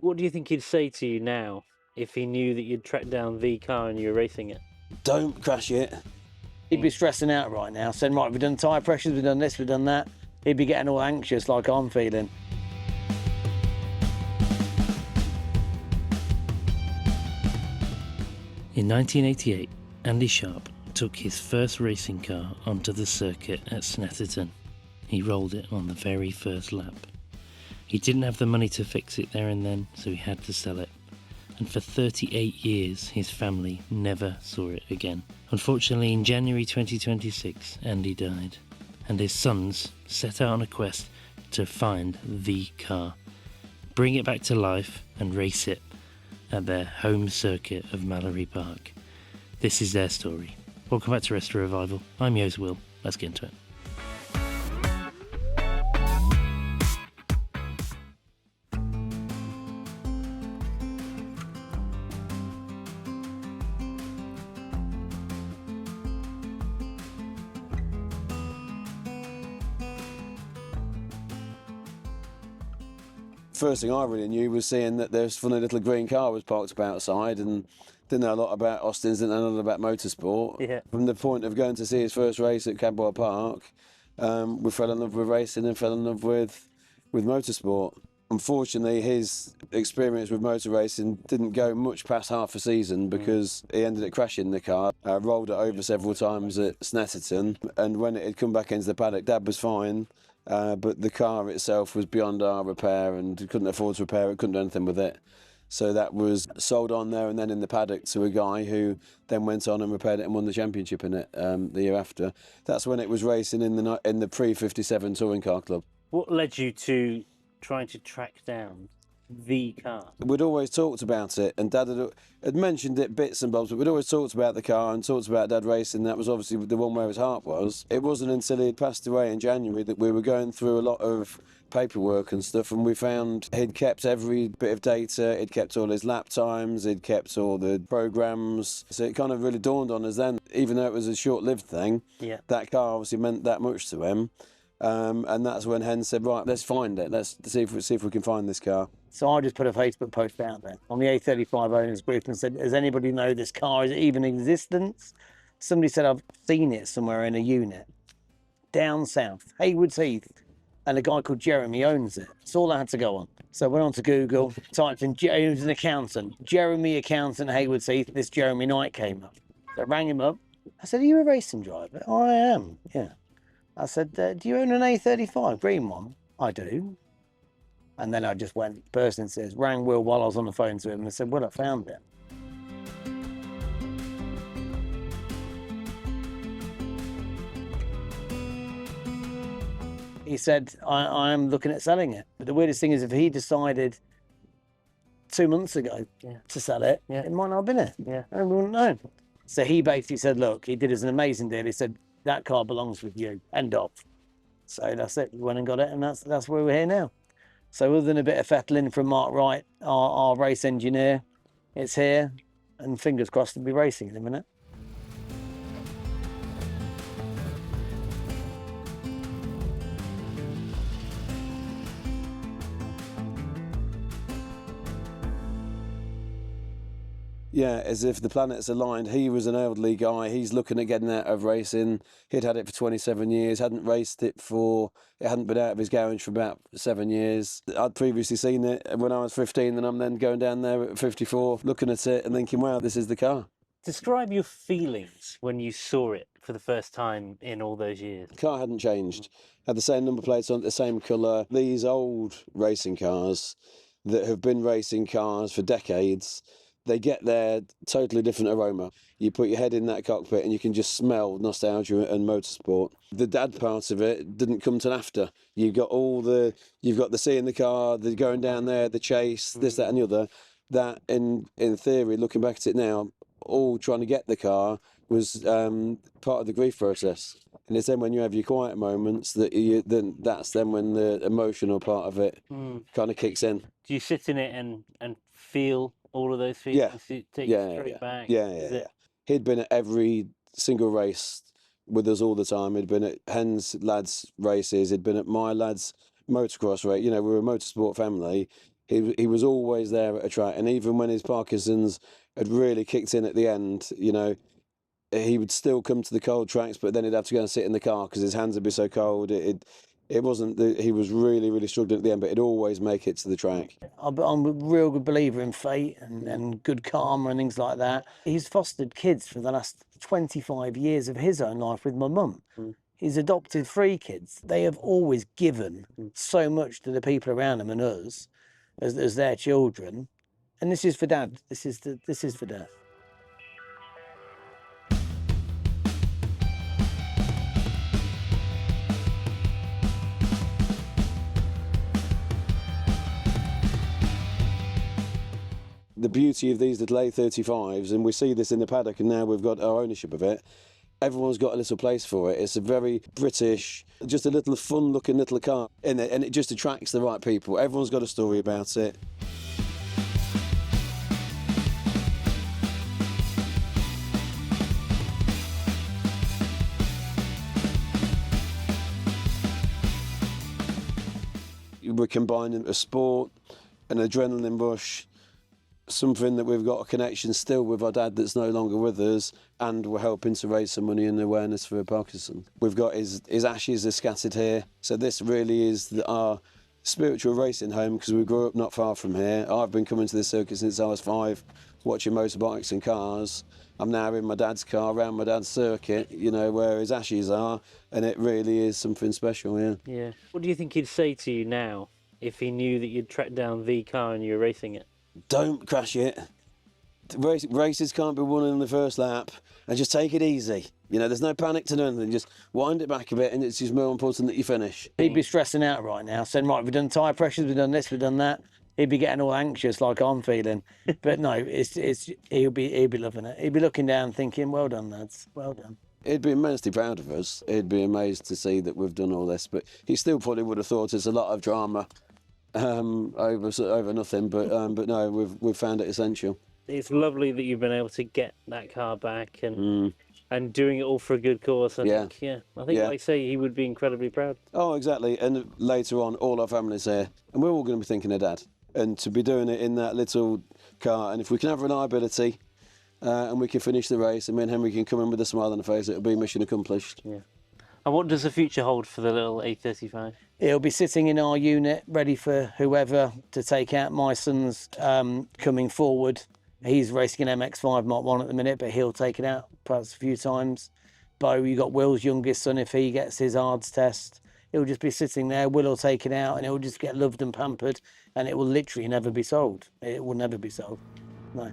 What do you think he'd say to you now if he knew that you'd tracked down the car and you were racing it? Don't crash it. He'd be stressing out right now, saying, right, we've done tyre pressures, we've done this, we've done that. He'd be getting all anxious like I'm feeling. In 1988, Andy Sharpe took his first racing car onto the circuit at Snetterton. He rolled it on the very first lap. He didn't have the money to fix it there and then, so he had to sell it. And for 38 years, his family never saw it again. Unfortunately, in January 2026, Andy died, and his sons set out on a quest to find the car, bring it back to life and race it at their home circuit of Mallory Park. This is their story. Welcome back to Rest Revival. I'm Yo's Will. Let's get into it. First thing I really knew was seeing that this funny little green car was parked up outside, and didn't know a lot about Austin's, didn't know a lot about motorsport. Yeah. From the point of going to see his first race at Cadboy Park, we fell in love with racing and fell in love with motorsport. Unfortunately, his experience with motor racing didn't go much past half a season because he ended up crashing the car, rolled it over several times at Snetterton, and when it had come back into the paddock, Dad was fine. But the car itself was beyond our repair and couldn't afford to repair it, couldn't do anything with it. So that was sold on there and then in the paddock to a guy who then went on and repaired it and won the championship in it the year after. That's when it was racing in the pre-57 Touring Car Club. What led you to trying to track down the car? We'd always talked about it, and Dad had mentioned it bits and bobs, but we'd always talked about the car and talked about Dad racing. That was obviously the one where his heart was. It wasn't until he had passed away in January that we were going through a lot of paperwork and stuff, and we found he'd kept every bit of data, he'd kept all his lap times, he'd kept all the programs. So it kind of really dawned on us then, even though it was a short-lived thing, that car obviously meant that much to him. And that's when Hen said, right, let's find it. Let's see if we can find this car. So I just put a Facebook post out there on the A35 owners group and said, does anybody know this car? Is it even in existence? Somebody said, I've seen it somewhere in a unit. Down south, Haywards Heath. And a guy called Jeremy owns it. That's all I had to go on. So I went on to Google, typed in, he was an accountant. Jeremy accountant, Haywards Heath. This Jeremy Knight came up. So I rang him up. I said, are you a racing driver? Oh, I am, yeah. I said, do you own an A35, green one? I do. And then I just went, person says, rang Will while I was on the phone to him and said, well, I found it. He said, I'm looking at selling it. But the weirdest thing is if he decided 2 months ago to sell it, it might not have been it. Yeah. I wouldn't know. So he basically said, look, he did us an amazing deal. He said, that car belongs with you, end of. So that's it, we went and got it, and that's where we're here now. So other than a bit of fettling from Mark Wright, our race engineer, it's here, and fingers crossed to be racing in a minute. Yeah, as if the planets aligned. He was an elderly guy. He's looking at getting out of racing. He'd had it for 27 years, hadn't raced it it hadn't been out of his garage for about 7 years. I'd previously seen it when I was 15, and I'm then going down there at 54, looking at it and thinking, wow, this is the car. Describe your feelings when you saw it for the first time in all those years. The car hadn't changed. Had the same number plates on it, the same colour. These old racing cars that have been racing cars for decades, they get their totally different aroma. You put your head in that cockpit and you can just smell nostalgia and motorsport. The dad part of it didn't come till after. You've got the seeing the car, the going down there, the chase, this, that and the other. That in theory, looking back at it now, all trying to get the car was part of the grief process. And it's then when you have your quiet moments that's then when the emotional part of it kind of kicks in. Do you sit in it and feel all of those feelings? Yeah. Take you straight back? Yeah. He'd been at every single race with us all the time. He'd been at Hen's lads' races. He'd been at my lads' motocross race. You know, we were a motorsport family. He was always there at a track, and even when his Parkinsons had really kicked in at the end, you know, he would still come to the cold tracks, but then he'd have to go and sit in the car because his hands would be so cold. It wasn't that he was really struggling at the end, but he'd always make it to the track. I'm a real good believer in fate and good karma and things like that. He's fostered kids for the last 25 years of his own life with my mum. He's adopted 3 kids. They have always given so much to the people around him and us as their children. And this is for Dad. This is for Dad. The beauty of these little A35s, and we see this in the paddock, and now we've got our ownership of it, everyone's got a little place for it. It's a very British, just a little fun-looking little car in it, and it just attracts the right people. Everyone's got a story about it. We're combining a sport, an adrenaline rush, something that we've got a connection still with our dad that's no longer with us, and we're helping to raise some money and awareness for Parkinson. We've got his ashes are scattered here, so this really is our spiritual racing home, because we grew up not far from here. I've been coming to this circuit since I was 5, watching motorbikes and cars. I'm now in my dad's car, around my dad's circuit, you know, where his ashes are, and it really is something special, yeah. Yeah. What do you think he'd say to you now if he knew that you'd tracked down the car and you were racing it? Don't crash it. Races can't be won in the first lap, and just take it easy. You know, there's no panic to nothing. Just wind it back a bit, and it's just more important that you finish. He'd be stressing out right now, saying, right, we've done tyre pressures, we've done this, we've done that. He'd be getting all anxious like I'm feeling. But no, he'd be loving it. He'd be looking down thinking, well done, lads, well done. He'd be immensely proud of us. He'd be amazed to see that we've done all this, but he still probably would have thought it's a lot of drama over nothing. But no, we've found it essential. It's lovely that you've been able to get that car back and doing it all for a good cause. I think, like I say, he would be incredibly proud. Oh, exactly. And later on, all our family's here, and we're all going to be thinking of Dad. And to be doing it in that little car, and if we can have reliability and we can finish the race, and me and Henry can come in with a smile on the face, it'll be mission accomplished. Yeah. And what does the future hold for the little A35? It'll be sitting in our unit, ready for whoever to take out. My son's coming forward. He's racing an MX-5 Mark 1 at the minute, but he'll take it out perhaps a few times. Bo, you got Will's youngest son, if he gets his ARDS test, it'll just be sitting there. Will will take it out, and it'll just get loved and pampered, and it will literally never be sold. It will never be sold. No.